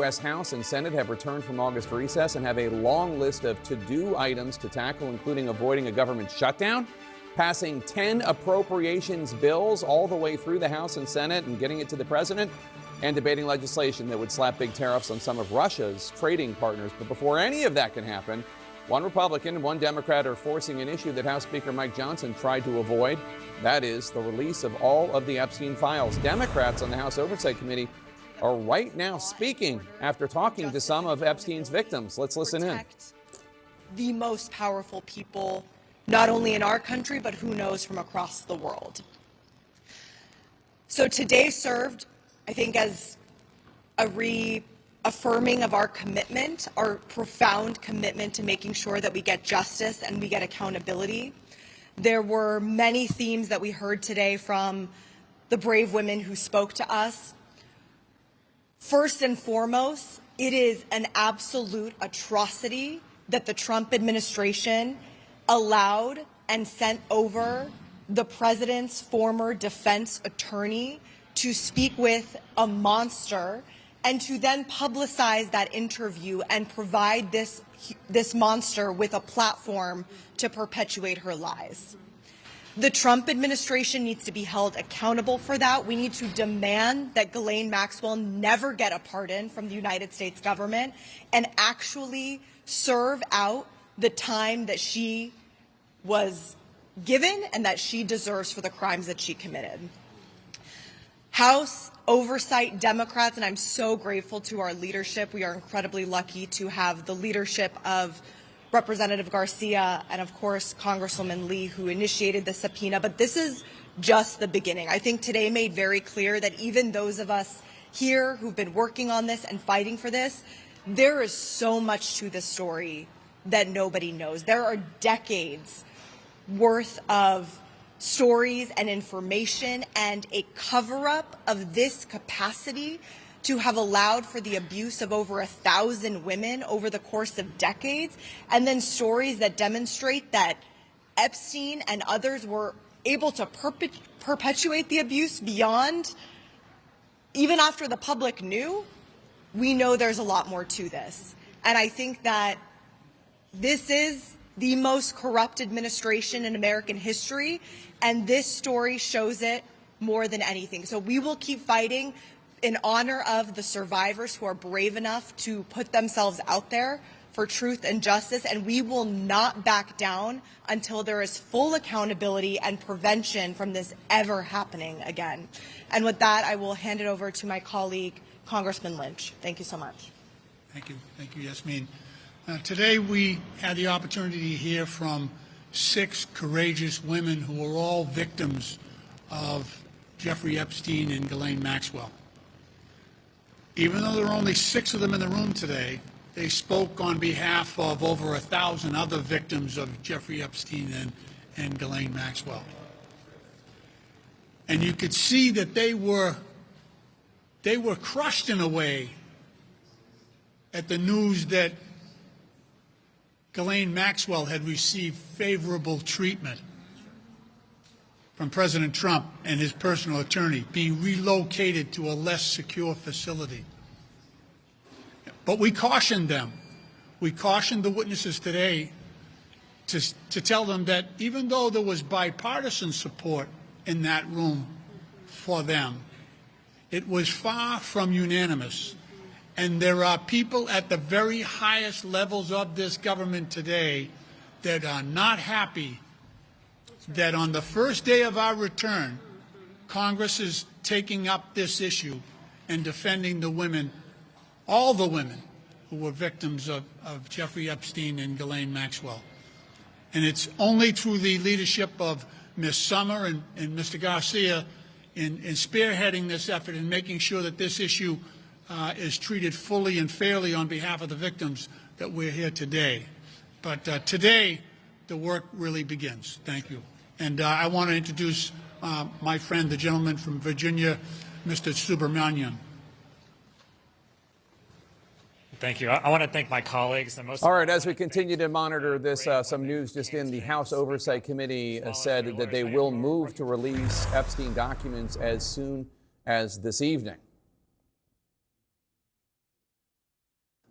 U.S. House and Senate have returned from August recess and have a long list of to-do items to tackle, including avoiding a government shutdown, passing 10 appropriations bills all the way through the House and Senate and getting it to the president, and debating legislation that would slap big tariffs on some of Russia's trading partners. But before any of that can happen, one Republican and one Democrat are forcing an issue that House Speaker Mike Johnson tried to avoid. That is the release of all of the Epstein files. Democrats on the House Oversight Committee are right now speaking after talking to some of Epstein's victims. Let's listen in. The most powerful people, not only in our country, but who knows, from across the world. So today served, I think, as a reaffirming of our commitment, our profound commitment to making sure that we get justice and we get accountability. There were many themes that we heard today from the brave women who spoke to us. First and foremost, it is an absolute atrocity that the Trump administration allowed and sent over the president's former defense attorney to speak with a monster and to then publicize that interview and provide this monster with a platform to perpetuate her lies. The Trump administration needs to be held accountable for that. We need to demand that Ghislaine Maxwell never get a pardon from the United States government and actually serve out the time that she was given and that she deserves for the crimes that she committed. House Oversight Democrats, and I'm so grateful to our leadership. We are incredibly lucky to have the leadership of Representative Garcia and, of course, Congresswoman Lee, who initiated the subpoena. But this is just the beginning. I think today made very clear that even those of us here who've been working on this and fighting for this, there is so much to this story that nobody knows. There are decades worth of stories and information and a cover-up of this capacity to have allowed for the abuse of over 1,000 women over the course of decades, and then stories that demonstrate that Epstein and others were able to perpetuate the abuse beyond, even after the public knew. We know there's a lot more to this. And I think that this is the most corrupt administration in American history, and this story shows it more than anything. So we will keep fighting in honor of the survivors who are brave enough to put themselves out there for truth and justice, and we will not back down until there is full accountability and prevention from this ever happening again. And with that, I will hand it over to my colleague, Congressman Lynch. Thank you so much. Thank you. Thank you, Yasmin. Today we had the opportunity to hear from 6 courageous women who were all victims of Jeffrey Epstein and Ghislaine Maxwell. Even though there are only 6 of them in the room today, they spoke on behalf of over 1,000 other victims of Jeffrey Epstein and Ghislaine Maxwell. And you could see that they were crushed in a way at the news that Ghislaine Maxwell had received favorable treatment from President Trump and his personal attorney, being relocated to a less secure facility. But we cautioned them. We cautioned the witnesses today to tell them that even though there was bipartisan support in that room for them, it was far from unanimous. And there are people at the very highest levels of this government today that are not happy that on the first day of our return, Congress is taking up this issue and defending the women, all the women who were victims of Jeffrey Epstein and Ghislaine Maxwell. And it's only through the leadership of Ms. Summer and Mr. Garcia in spearheading this effort and making sure that this issue is treated fully and fairly on behalf of the victims that we're here today. But today, the work really begins. Thank you. And I want to introduce my friend, the gentleman from Virginia, Mr. Subramanian. Thank you. I want to thank my colleagues. All right, as we continue to monitor this, some news just in. The House Oversight Committee said that they will move to release Epstein documents as soon as this evening.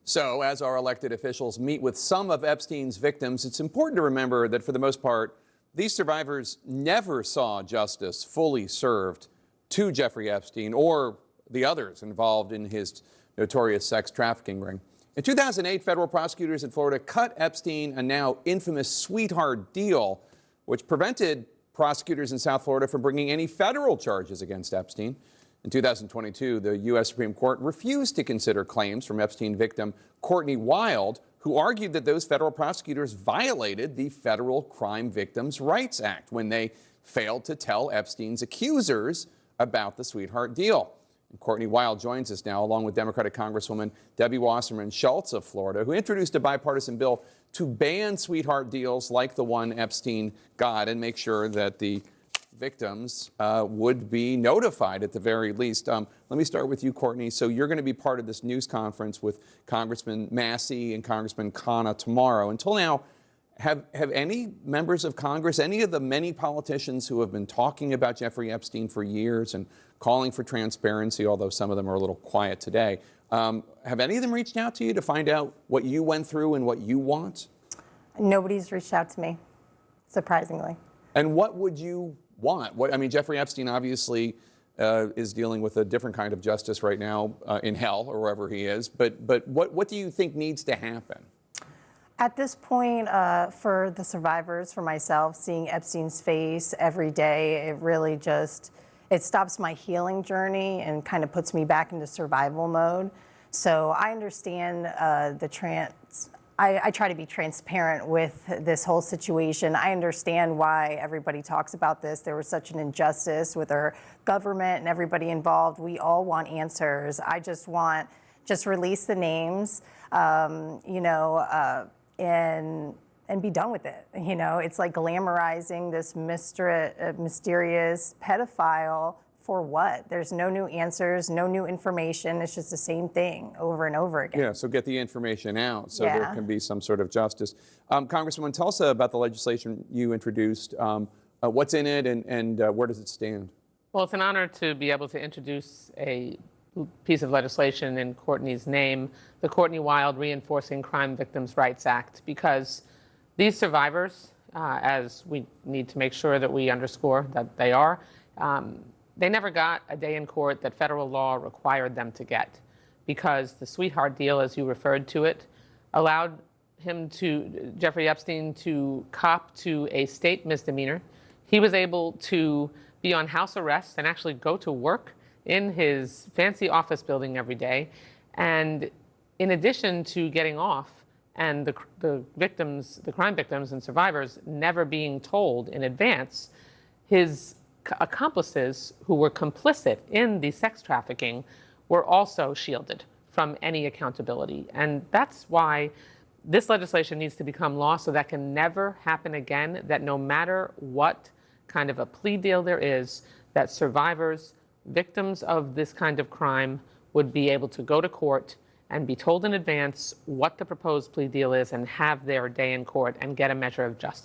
So, as our elected officials meet with some of Epstein's victims, it's important to remember that for the most part, these survivors never saw justice fully served to Jeffrey Epstein or the others involved in his notorious sex trafficking ring. In 2008, federal prosecutors in Florida cut Epstein a now infamous sweetheart deal, which prevented prosecutors in South Florida from bringing any federal charges against Epstein. In 2022, the U.S. Supreme Court refused to consider claims from Epstein victim Courtney Wild, who argued that those federal prosecutors violated the Federal Crime Victims' Rights Act when they failed to tell Epstein's accusers about the sweetheart deal. And Courtney Wild joins us now, along with Democratic Congresswoman Debbie Wasserman Schultz of Florida, who introduced a bipartisan bill to ban sweetheart deals like the one Epstein got and make sure that the victims would be notified at the very least. Let me start with you, Courtney. So you're going to be part of this news conference with Congressman Massey and Congressman Khanna tomorrow. Until now, have any members of Congress, any of the many politicians who have been talking about Jeffrey Epstein for years and calling for transparency, although some of them are a little quiet today, have any of them reached out to you to find out what you went through and what you want? Nobody's reached out to me, surprisingly. And what would you want? I mean, Jeffrey Epstein obviously is dealing with a different kind of justice right now in hell or wherever he is. But what do you think needs to happen? At this point, for the survivors, for myself, seeing Epstein's face every day, it really it stops my healing journey and kind of puts me back into survival mode. So I understand I try to be transparent with this whole situation. I understand why everybody talks about this. There was such an injustice with our government and everybody involved. We all want answers. I just want, release the names, and be done with it. You know, it's like glamorizing this mysterious pedophile. For what? There's no new answers, no new information. It's just the same thing over and over again. Yeah, so get the information out so there can be some sort of justice. Congresswoman, tell us about the legislation you introduced. What's in it and where does it stand? Well, it's an honor to be able to introduce a piece of legislation in Courtney's name, the Courtney Wild Reinforcing Crime Victims' Rights Act, because these survivors, as we need to make sure that we underscore that they are, they never got a day in court that federal law required them to get, because the sweetheart deal, as you referred to it, allowed Jeffrey Epstein, to cop to a state misdemeanor. He was able to be on house arrest and actually go to work in his fancy office building every day. And in addition to getting off, and the victims, the crime victims and survivors never being told in advance, his accomplices who were complicit in the sex trafficking were also shielded from any accountability. And that's why this legislation needs to become law, so that can never happen again, that no matter what kind of a plea deal there is, that survivors, victims of this kind of crime would be able to go to court and be told in advance what the proposed plea deal is and have their day in court and get a measure of justice.